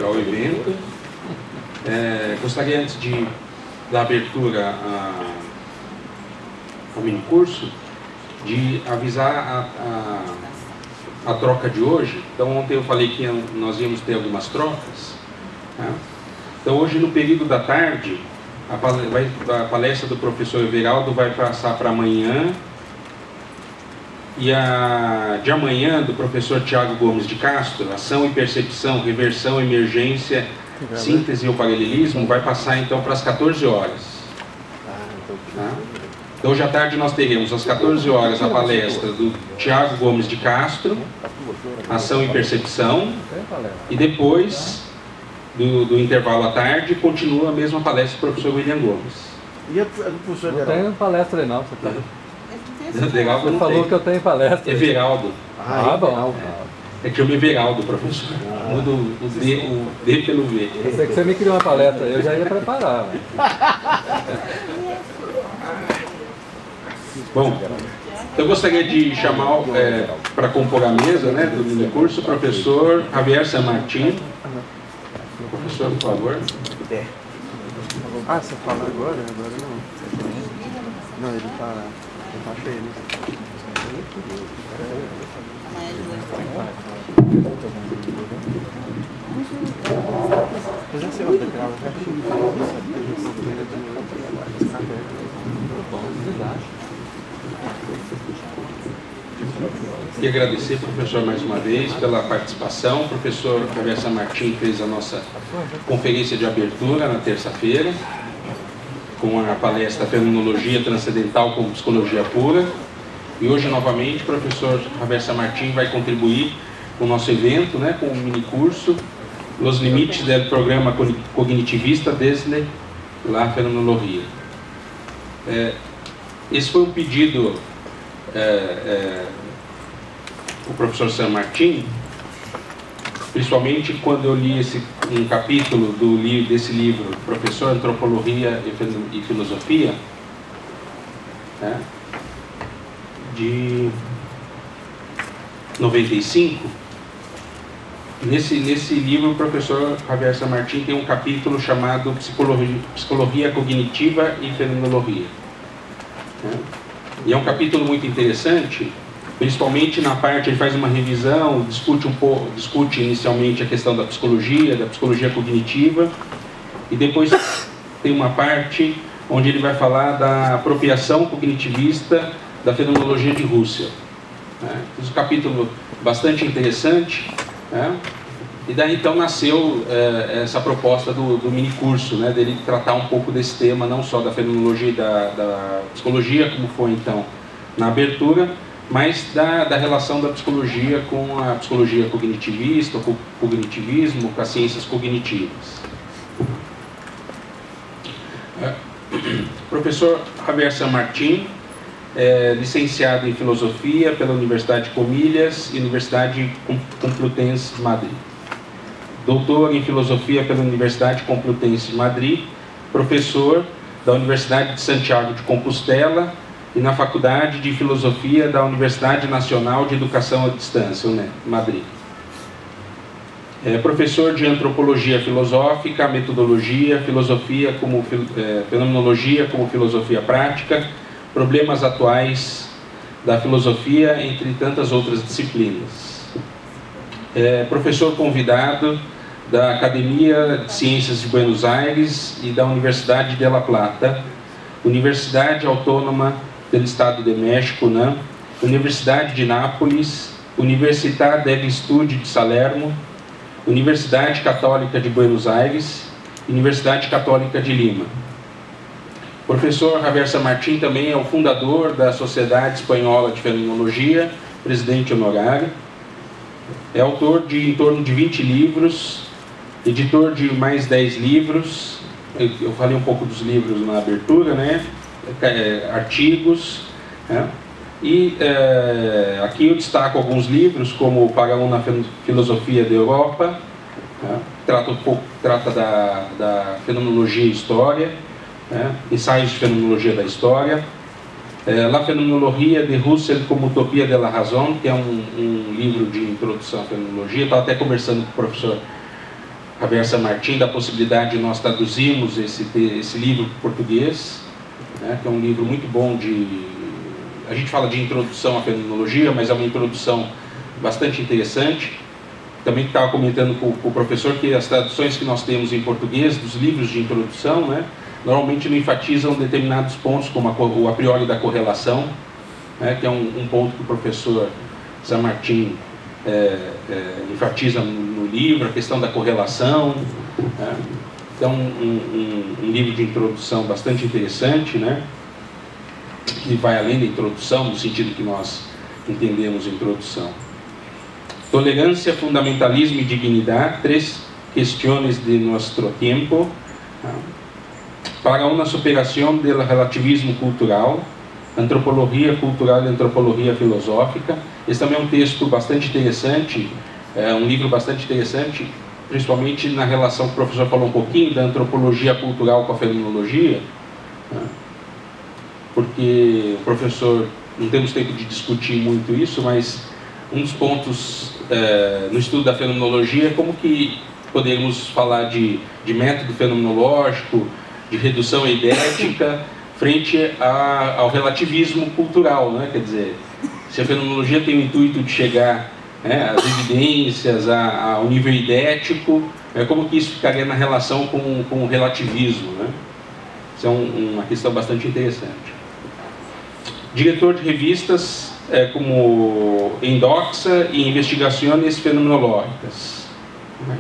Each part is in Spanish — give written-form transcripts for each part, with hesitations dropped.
ao evento. Gostaria, antes de dar abertura ao minicurso, de avisar a troca de hoje. Então, ontem eu falei que nós íamos ter algumas trocas, né? Então, hoje, no período da tarde, a palestra do professor Everaldo vai passar para amanhã, e a de amanhã, do professor Tiago Gomes de Castro, Ação e Percepção, Reversão, Emergência, Síntese e o Paralelismo, vai passar então para as 14 horas. Tá? Então, hoje à tarde nós teremos às 14 horas a palestra do Tiago Gomes de Castro, Ação e Percepção, e depois do intervalo à tarde continua a mesma palestra do professor William Gomes. E a do professor Não tem palestra aí não, você tá... Você falou que eu tenho palestra. Everaldo. Bom. É que eu me Everaldo, professor. Mudo o D pelo V. Eu sei que você me criou uma palestra, eu já ia preparar. Bom, eu gostaria de chamar para compor a mesa, né, do minicurso, o professor Javier San Martín. Professor, por favor. Você fala agora? Agora não. Não, ele tá cheio, né? Fazer assim, ó, daquela Queria agradecer, professor, mais uma vez pela participação. O professor Javier San Martín fez a nossa conferência de abertura na terça-feira, com a palestra Fenomenologia Transcendental com Psicologia Pura. E hoje, novamente, o professor Javier San Martín vai contribuir com o nosso evento, né, com o minicurso Los Limites do Programa Cognitivista desde la Fenomenologia. Esse foi um pedido o professor San Martín, principalmente quando eu li um capítulo desse livro, Professor, Antropologia e Filosofia, né, de 95. Nesse livro, o professor Javier San Martín tem um capítulo chamado Psicologia Cognitiva e Fenomenologia, né? E é um capítulo muito interessante, principalmente na parte, ele faz uma revisão, discute inicialmente a questão da psicologia cognitiva, e depois tem uma parte onde ele vai falar da apropriação cognitivista da fenomenologia de Husserl, né? Esse capítulo bastante interessante, né? E daí então nasceu essa proposta do minicurso, né? Dele tratar um pouco desse tema, não só da fenomenologia e da psicologia, como foi então na abertura, mas da relação da psicologia com a psicologia cognitivista, com o cognitivismo, com as ciências cognitivas. Professor Javier San Martín é licenciado em Filosofia pela Universidade de Comilhas e Universidade Complutense de Madrid. Doutor em Filosofia pela Universidade Complutense de Madrid, professor da Universidade de Santiago de Compostela e na Faculdade de Filosofia da Universidade Nacional de Educação à Distância, Madrid. É professor de Antropologia Filosófica, Metodologia, Filosofia como Fenomenologia como Filosofia Prática, Problemas Atuais da Filosofia, entre tantas outras disciplinas. É professor convidado da Academia de Ciências de Buenos Aires e da Universidade de La Plata, Universidade Autônoma do Estado de México, né? Universidade de Nápoles, Universidade del Estúdio de Salerno, Universidade Católica de Buenos Aires, Universidade Católica de Lima. O professor Javier San Martín também é o fundador da Sociedade Espanhola de Fenomenologia, presidente honorário. É autor de em torno de 20 livros, editor de mais 10 livros. Eu falei um pouco dos livros na abertura, né? Artigos, né? E aqui eu destaco alguns livros, como Para uma Filosofia da Europa, né? Trata da fenomenologia e história, né? Ensaios de fenomenologia da história, La Fenomenologia de Husserl como Utopia de la Razón, que é um livro de introdução à fenomenologia. Estava até conversando com o professor Javier San Martín da possibilidade de nós traduzirmos esse livro para o português, né, que é um livro muito bom a gente fala de introdução à fenomenologia, mas é uma introdução bastante interessante. Também estava comentando com o professor que as traduções que nós temos em português dos livros de introdução, né, normalmente não enfatizam determinados pontos, como o a priori da correlação, né, que é um ponto que o professor San Martín enfatiza no livro, a questão da correlação, né. Então, um livro de introdução bastante interessante, né, que vai além da introdução, no sentido que nós entendemos a introdução. Tolerancia, fundamentalismo y dignidad, 3 cuestiones de nuestro tiempo, para una superación del relativismo cultural, antropologia cultural e antropologia filosófica. Esse também é um texto bastante interessante, um livro bastante interessante, principalmente na relação que o professor falou um pouquinho da antropologia cultural com a fenomenologia, porque o professor, não temos tempo de discutir muito isso, mas um dos pontos no estudo da fenomenologia é como que podemos falar de método fenomenológico, de redução eidética, frente ao relativismo cultural, né? Quer dizer, se a fenomenologia tem o intuito de chegar, né, às evidências, ao nível idético, como que isso ficaria na relação com o relativismo, né? Isso é uma questão bastante interessante. Diretor de revistas como Endoxa e Investigações Fenomenológicas,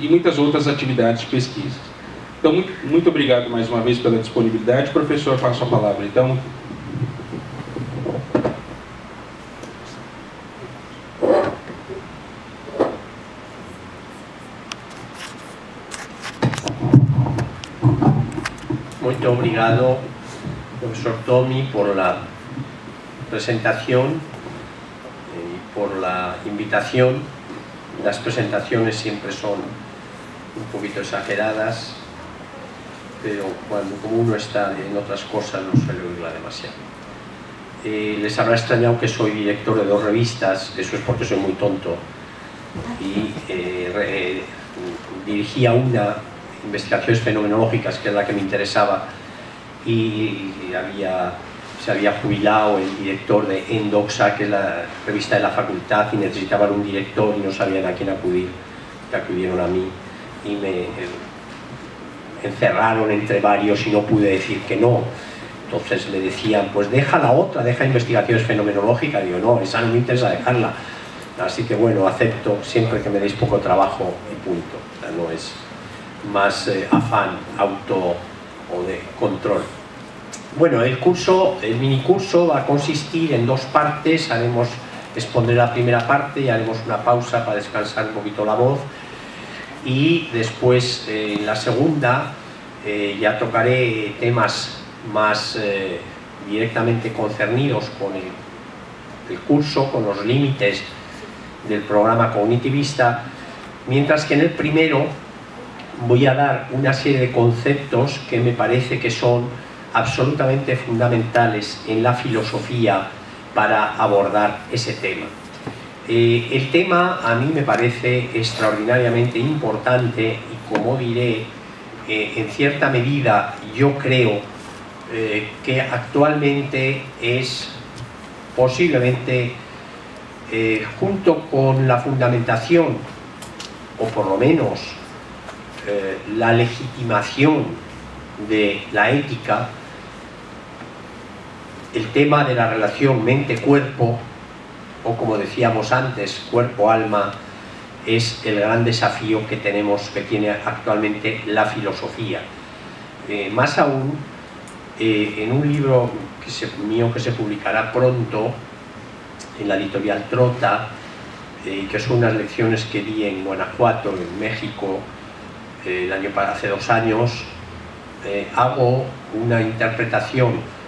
e muitas outras atividades de pesquisa. Então, muito obrigado mais uma vez pela disponibilidade. Professor, passo a palavra, então. Muito obrigado, profesor Tommy, por la presentación y por la invitación. Las presentaciones siempre son un poquito exageradas, pero como uno está en otras cosas no suele oírla demasiado. Les habrá extrañado que soy director de 2 revistas, eso es porque soy muy tonto, y dirigía una, Investigaciones Fenomenológicas, que es la que me interesaba, y se había jubilado el director de Endoxa, que es la revista de la facultad, y necesitaban un director y no sabían a quién acudir, que acudieron a mí y me encerraron entre varios y no pude decir que no. Entonces me decían, pues deja la otra, deja Investigaciones Fenomenológicas. Digo, no, esa no me interesa dejarla. Así que bueno, acepto siempre que me deis poco trabajo y punto. O sea, no es más afán auto o de control. Bueno, el minicurso va a consistir en 2 partes. Expondré la primera parte y haremos una pausa para descansar un poquito la voz, y después en la segunda ya tocaré temas más directamente concernidos con el curso, con los límites del programa cognitivista, mientras que en el primero voy a dar una serie de conceptos que me parece que son absolutamente fundamentales en la filosofía para abordar ese tema. El tema a mí me parece extraordinariamente importante y, como diré, en cierta medida yo creo que actualmente es posiblemente, junto con la fundamentación, o por lo menos la legitimación de la ética, el tema de la relación mente-cuerpo, o como decíamos antes, cuerpo-alma, es el gran desafío que tiene actualmente la filosofía. Más aún, en un libro mío que se publicará pronto, en la editorial Trota, que son unas lecciones que di en Guanajuato, en México, hace 2 años, hago una interpretación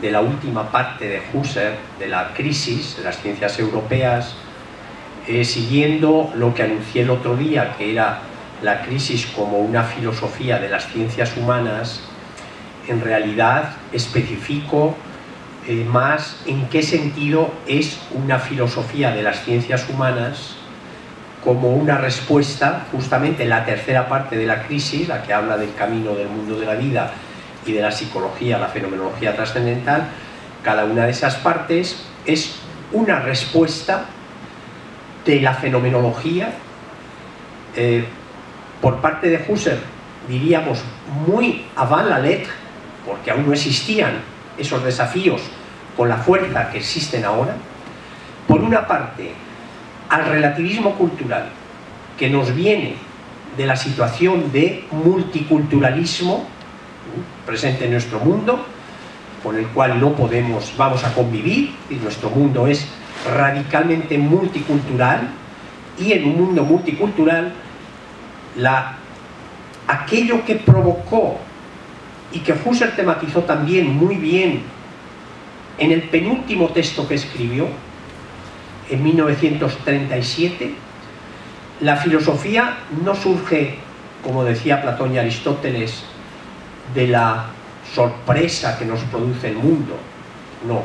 de la última parte de Husserl, de la crisis de las ciencias europeas, siguiendo lo que anuncié el otro día, que era la crisis como una filosofía de las ciencias humanas. En realidad especifico más en qué sentido es una filosofía de las ciencias humanas como una respuesta, justamente en la tercera parte de la crisis, la que habla del camino del mundo de la vida y de la psicología, la fenomenología trascendental. Cada una de esas partes es una respuesta de la fenomenología por parte de Husserl, diríamos muy avant la lettre, porque aún no existían esos desafíos con la fuerza que existen ahora. Por una parte, al relativismo cultural, que nos viene de la situación de multiculturalismo presente en nuestro mundo, con el cual no vamos a convivir, y nuestro mundo es radicalmente multicultural, y en un mundo multicultural aquello que provocó y que Husserl tematizó también muy bien en el penúltimo texto que escribió en 1937, la filosofía no surge, como decía Platón y Aristóteles, de la sorpresa que nos produce el mundo, no.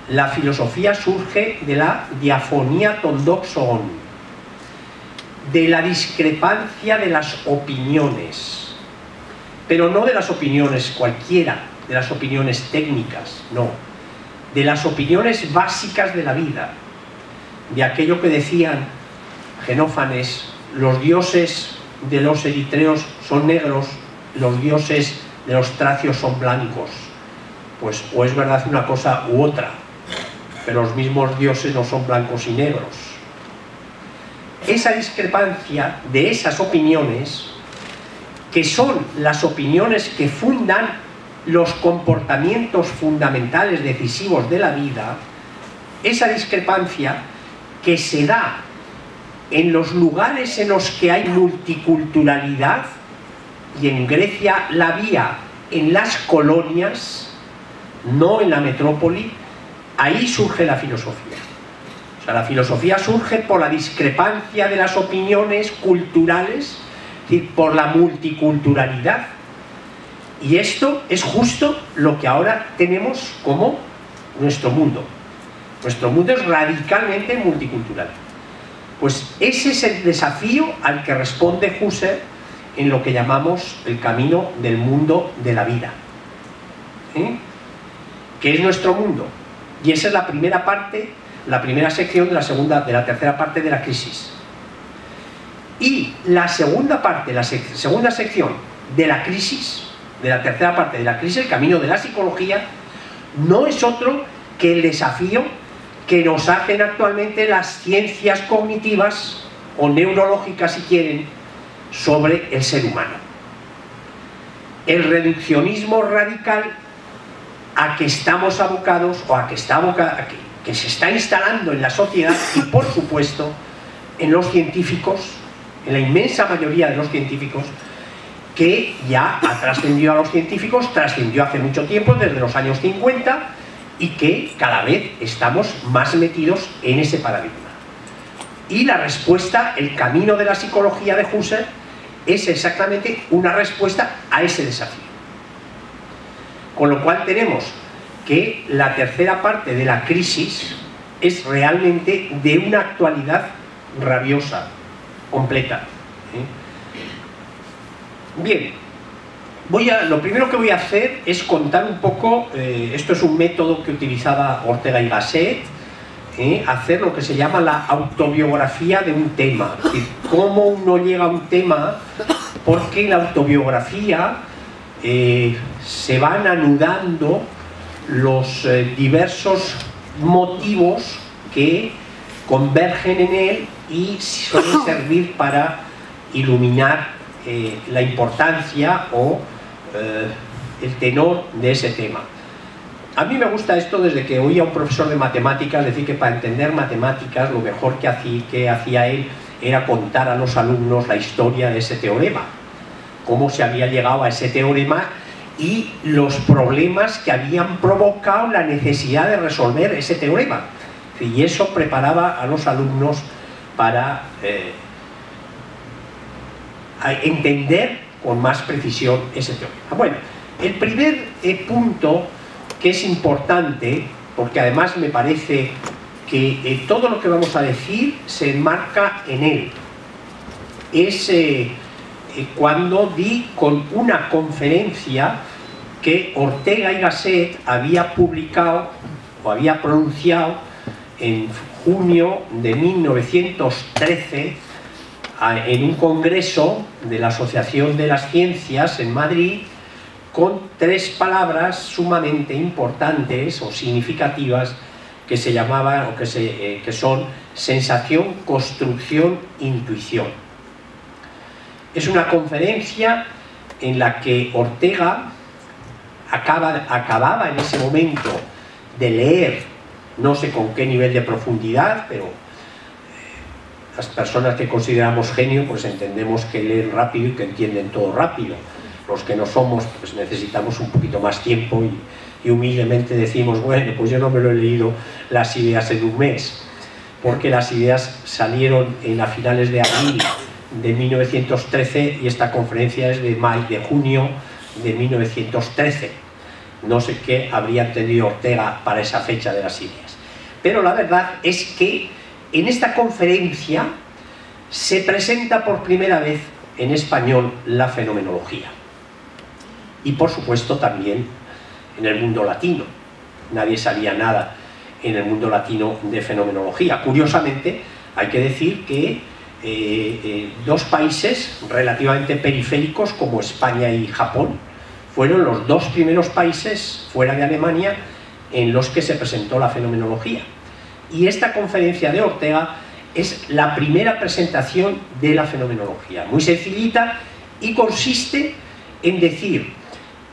La filosofía surge de la diafonía ton doxon, de la discrepancia de las opiniones, pero no de las opiniones cualquiera, de las opiniones técnicas, no, de las opiniones básicas de la vida, de aquello que decían Genófanes: los dioses de los eritreos son negros, los dioses de los tracios son blancos. Pues o es verdad una cosa u otra, pero los mismos dioses no son blancos y negros. Esa discrepancia de esas opiniones, que son las opiniones que fundan los comportamientos fundamentales decisivos de la vida, esa discrepancia que se da en los lugares en los que hay multiculturalidad, y en Grecia la había en las colonias, no en la metrópoli, ahí surge la filosofía. O sea, la filosofía surge por la discrepancia de las opiniones culturales, es decir, por la multiculturalidad. Y esto es justo lo que ahora tenemos como nuestro mundo. Nuestro mundo es radicalmente multicultural. Pues ese es el desafío al que responde Husserl en lo que llamamos el camino del mundo de la vida, que es nuestro mundo. Y esa es la primera parte, la primera sección de la tercera parte de la crisis. Y la segunda parte, la segunda sección de la crisis, de la tercera parte de la crisis, el camino de la psicología, no es otro que el desafío que nos hacen actualmente las ciencias cognitivas o neurológicas, si quieren, sobre el ser humano. El reduccionismo radical a que estamos abocados, o que se está instalando en la sociedad, y por supuesto en los científicos, en la inmensa mayoría de los científicos, que ya ha trascendido a los científicos, trascendió hace mucho tiempo, desde los años 50, y que cada vez estamos más metidos en ese paradigma. Y la respuesta, el camino de la psicología de Husserl, es exactamente una respuesta a ese desafío. Con lo cual tenemos que la tercera parte de la crisis es realmente de una actualidad rabiosa, completa. Bien, lo primero que voy a hacer es contar un poco, esto es un método que utilizaba Ortega y Gasset, hacer lo que se llama la autobiografía de un tema, es decir, cómo uno llega a un tema, porque en la autobiografía se van anudando los diversos motivos que convergen en él y suelen servir para iluminar la importancia o el tenor de ese tema. A mí me gusta esto desde que oía a un profesor de matemáticas decir que para entender matemáticas lo mejor que hacía él era contar a los alumnos la historia de ese teorema, cómo se había llegado a ese teorema y los problemas que habían provocado la necesidad de resolver ese teorema. Y eso preparaba a los alumnos para entender con más precisión ese teorema. Bueno, el primer punto que es importante, porque además me parece que todo lo que vamos a decir se enmarca en él. Es cuando di con una conferencia que Ortega y Gasset había publicado o había pronunciado en junio de 1913 en un congreso de la Asociación de las Ciencias en Madrid, con 3 palabras sumamente importantes o significativas que se llamaban o que son sensación, construcción, intuición. Es una conferencia en la que Ortega acababa en ese momento de leer, no sé con qué nivel de profundidad, pero las personas que consideramos genio pues entendemos que leen rápido y que entienden todo rápido. Los que no somos pues necesitamos un poquito más tiempo y humildemente decimos, bueno, pues yo no me lo he leído las ideas en un mes, porque las ideas salieron a finales de abril de 1913 y esta conferencia es de junio de 1913. No sé qué habría entendido Ortega para esa fecha de las ideas. Pero la verdad es que en esta conferencia se presenta por primera vez en español la fenomenología. Y por supuesto también en el mundo latino. Nadie sabía nada en el mundo latino de fenomenología. Curiosamente, hay que decir que 2 países relativamente periféricos como España y Japón fueron los 2 primeros países fuera de Alemania en los que se presentó la fenomenología. Y esta conferencia de Ortega es la primera presentación de la fenomenología, muy sencillita, y consiste en decir,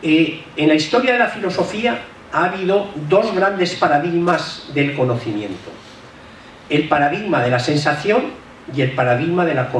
en la historia de la filosofía ha habido 2 grandes paradigmas del conocimiento: el paradigma de la sensación y el paradigma de la